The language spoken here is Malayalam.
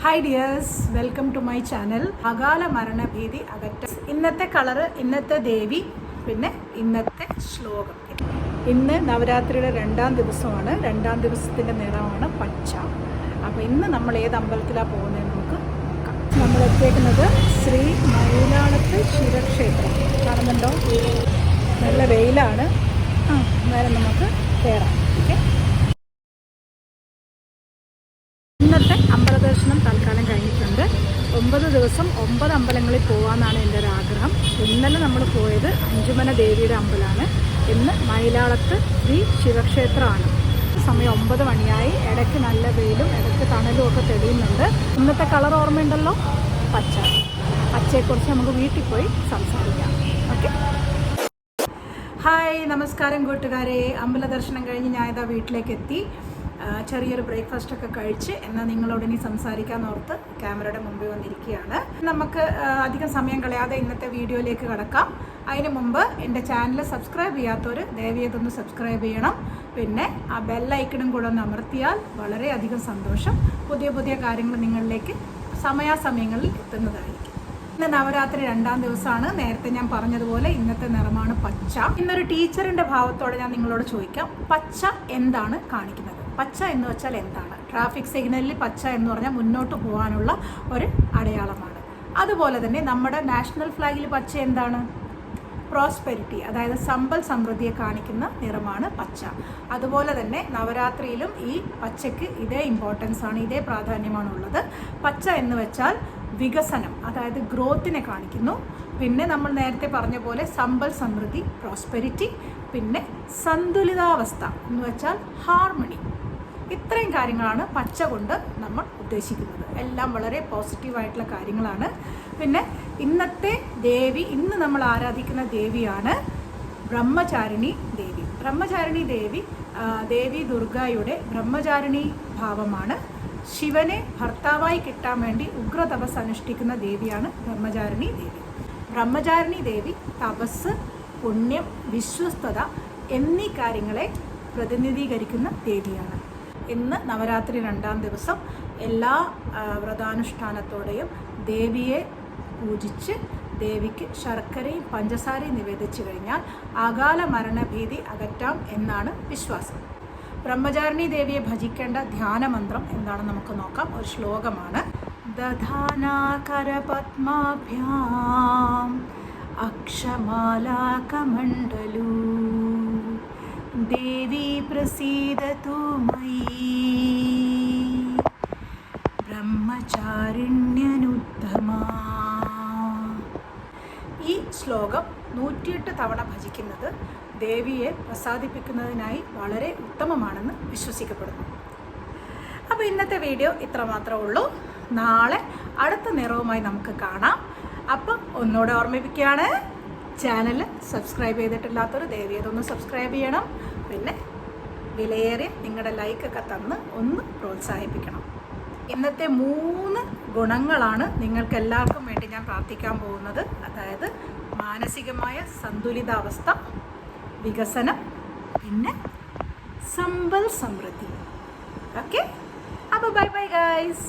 Hi dears, welcome to my channel. അകാല മരണഭീതി അകറ്റ. ഇന്നത്തെ കളറ്, ഇന്നത്തെ ദേവി, പിന്നെ ഇന്നത്തെ ശ്ലോകം. ഇന്ന് നവരാത്രിയുടെ 2ാം ദിവസമാണ്. 2ാം ദിവസത്തിൻ്റെ നിറമാണ് പച്ച. അപ്പോൾ ഇന്ന് നമ്മൾ ഏത് അമ്പലത്തിലാണ് പോകുന്നത് നമുക്ക് നോക്കാം. നമ്മൾ എത്തിയേക്കുന്നത് ശ്രീ മയിലാളത്ത് ശിവക്ഷേത്രം. കാണുന്നുണ്ടോ? നല്ല വെയിലാണ്. നേരെ നമുക്ക് കയറാം. ഓക്കെ, ഇന്നത്തെ അമ്പലദർശനം തൽക്കാലം കഴിഞ്ഞിട്ടുണ്ട്. 9 ദിവസം 9 അമ്പലങ്ങളിൽ പോകാമെന്നാണ് എൻ്റെ ഒരു ആഗ്രഹം. ഇന്നലെ നമ്മൾ പോയത് അഞ്ചുമന ദേവിയുടെ അമ്പലമാണ്. ഇന്ന് മയിലാളത്ത് ശ്രീ ശിവക്ഷേത്രമാണ്. സമയം 9 മണിയായി. ഇടയ്ക്ക് നല്ല വെയിലും ഇടയ്ക്ക് തണലും ഒക്കെ തെളിയുന്നുണ്ട്. ഇന്നത്തെ കളർ ഓർമ്മയുണ്ടല്ലോ, പച്ച. പച്ചയെക്കുറിച്ച് നമുക്ക് വീട്ടിൽ പോയി സംസാരിക്കാം. ഓക്കെ, ഹായ്, നമസ്കാരം കൂട്ടുകാരെ. അമ്പല ദർശനം കഴിഞ്ഞ് ഞാൻ ഇതാ വീട്ടിലേക്ക് എത്തി. ചെറിയൊരു ബ്രേക്ക്ഫാസ്റ്റൊക്കെ കഴിച്ച് എന്നാൽ നിങ്ങളോട് ഇനി സംസാരിക്കാമെന്നോർത്ത് ക്യാമറയുടെ മുമ്പിൽ വന്നിരിക്കുകയാണ്. നമുക്ക് അധികം സമയം കളയാതെ ഇന്നത്തെ വീഡിയോയിലേക്ക് കടക്കാം. അതിന് മുമ്പ് എൻ്റെ ചാനൽ സബ്സ്ക്രൈബ് ചെയ്യാത്തവർ ദയവേതൊന്ന് സബ്സ്ക്രൈബ് ചെയ്യണം. പിന്നെ ആ ബെല്ലൈക്കണും കൂടെ ഒന്ന് അമർത്തിയാൽ വളരെയധികം സന്തോഷം. പുതിയ പുതിയ കാര്യങ്ങൾ നിങ്ങളിലേക്ക് സമയാസമയങ്ങളിൽ എത്തുന്നതായിരിക്കും. ഇന്ന് നവരാത്രി 2ാം ദിവസമാണ്. നേരത്തെ ഞാൻ പറഞ്ഞതുപോലെ ഇന്നത്തെ നിറമാണ് പച്ച. ഇന്നൊരു ടീച്ചറിൻ്റെ ഭാവത്തോടെ ഞാൻ നിങ്ങളോട് ചോദിക്കാം, പച്ച എന്താണ് കാണിക്കുന്നത്? പച്ച എന്ന് വെച്ചാൽ എന്താണ്? ട്രാഫിക് സിഗ്നലിൽ പച്ച എന്ന് പറഞ്ഞാൽ മുന്നോട്ട് പോകാനുള്ള ഒരു അടയാളമാണ്. അതുപോലെ തന്നെ നമ്മുടെ നാഷണൽ ഫ്ലാഗിൽ പച്ച എന്താണ്? പ്രോസ്പെരിറ്റി, അതായത് സമ്പൽ സമൃദ്ധിയെ കാണിക്കുന്ന നിറമാണ് പച്ച. അതുപോലെ തന്നെ നവരാത്രിയിലും ഈ പച്ചയ്ക്ക് ഇതേ ഇമ്പോർട്ടൻസ് ആണ്, ഇതേ പ്രാധാന്യമാണ് ഉള്ളത്. പച്ച എന്ന് വെച്ചാൽ വികസനം, അതായത് ഗ്രോത്തിനെ കാണിക്കുന്നു. പിന്നെ നമ്മൾ നേരത്തെ പറഞ്ഞ പോലെ സമ്പൽ സമൃദ്ധി, പ്രോസ്പെരിറ്റി, പിന്നെ സന്തുലിതാവസ്ഥ എന്ന് വെച്ചാൽ ഹാർമണി. ഇത്രയും കാര്യങ്ങളാണ് പച്ച കൊണ്ട് നമ്മൾ ഉദ്ദേശിക്കുന്നത്. എല്ലാം വളരെ പോസിറ്റീവായിട്ടുള്ള കാര്യങ്ങളാണ്. പിന്നെ ഇന്നത്തെ ദേവി, ഇന്ന് നമ്മൾ ആരാധിക്കുന്ന ദേവിയാണ് ബ്രഹ്മചാരിണി ദേവി. ബ്രഹ്മചാരിണി ദേവി ദേവി ദുർഗയുടെ ബ്രഹ്മചാരിണി ഭാവമാണ്. ശിവനെ ഭർത്താവായി കിട്ടാൻ വേണ്ടി ഉഗ്രതപസ് അനുഷ്ഠിക്കുന്ന ദേവിയാണ് ബ്രഹ്മചാരിണി ദേവി. ബ്രഹ്മചാരിണി ദേവി തപസ്, പുണ്യം, വിശ്വസ്തത എന്നീ കാര്യങ്ങളെ പ്രതിനിധീകരിക്കുന്ന ദേവിയാണ്. ഇന്ന് നവരാത്രി 2ാം ദിവസം എല്ലാ വ്രതാനുഷ്ഠാനത്തോടെയും ദേവിയെ പൂജിച്ച് ദേവിക്ക് ശർക്കരയും പഞ്ചസാരയും നിവേദിച്ചു കഴിഞ്ഞാൽ അകാല മരണഭീതി അകറ്റാം എന്നാണ് വിശ്വാസം. ബ്രഹ്മചാരിണി ദേവിയെ ഭജിക്കേണ്ട ധ്യാനമന്ത്രം എന്താണെന്ന് നമുക്ക് നോക്കാം. ഒരു ശ്ലോകമാണ്. ദധാനാകരപത്മാഭ്യാം അക്ഷമാലാകമണ്ഡലൂ ദേവി പ്രസീദതു മയി ബ്രഹ്മചാരിണ്യനുത്തമാ. ഈ ശ്ലോകം 108 തവണ ഭജിക്കുന്നത് ദേവിയെ പ്രസാദിപ്പിക്കുന്നതിനായി വളരെ ഉത്തമമാണെന്ന് വിശ്വസിക്കപ്പെടുന്നു. അപ്പോൾ ഇന്നത്തെ വീഡിയോ ഇത്ര മാത്രമേ ഉള്ളൂ. നാളെ അടുത്ത നിറവുമായി നമുക്ക് കാണാം. അപ്പം ഒന്നുകൂടെ ഓർമ്മിപ്പിക്കുകയാണ്, ചാനൽ സബ്സ്ക്രൈബ് ചെയ്തിട്ടില്ലാത്തവർ ദയവേതൊന്ന് സബ്സ്ക്രൈബ് ചെയ്യണം. പിന്നെ വിലയേറിയ നിങ്ങളുടെ ലൈക്കൊക്കെ തന്ന് ഒന്ന് പ്രോത്സാഹിപ്പിക്കണം. ഇന്നത്തെ 3 ഗുണങ്ങളാണ് നിങ്ങൾക്ക് എല്ലാവർക്കും വേണ്ടി ഞാൻ പ്രാർത്ഥിക്കാൻ പോകുന്നത്. അതായത് മാനസികമായ സന്തുലിതാവസ്ഥ, വികസനം, പിന്നെ സമ്പൽ സമൃദ്ധി. ഓക്കെ, അപ്പോൾ ബൈ ബൈ ഗൈസ്.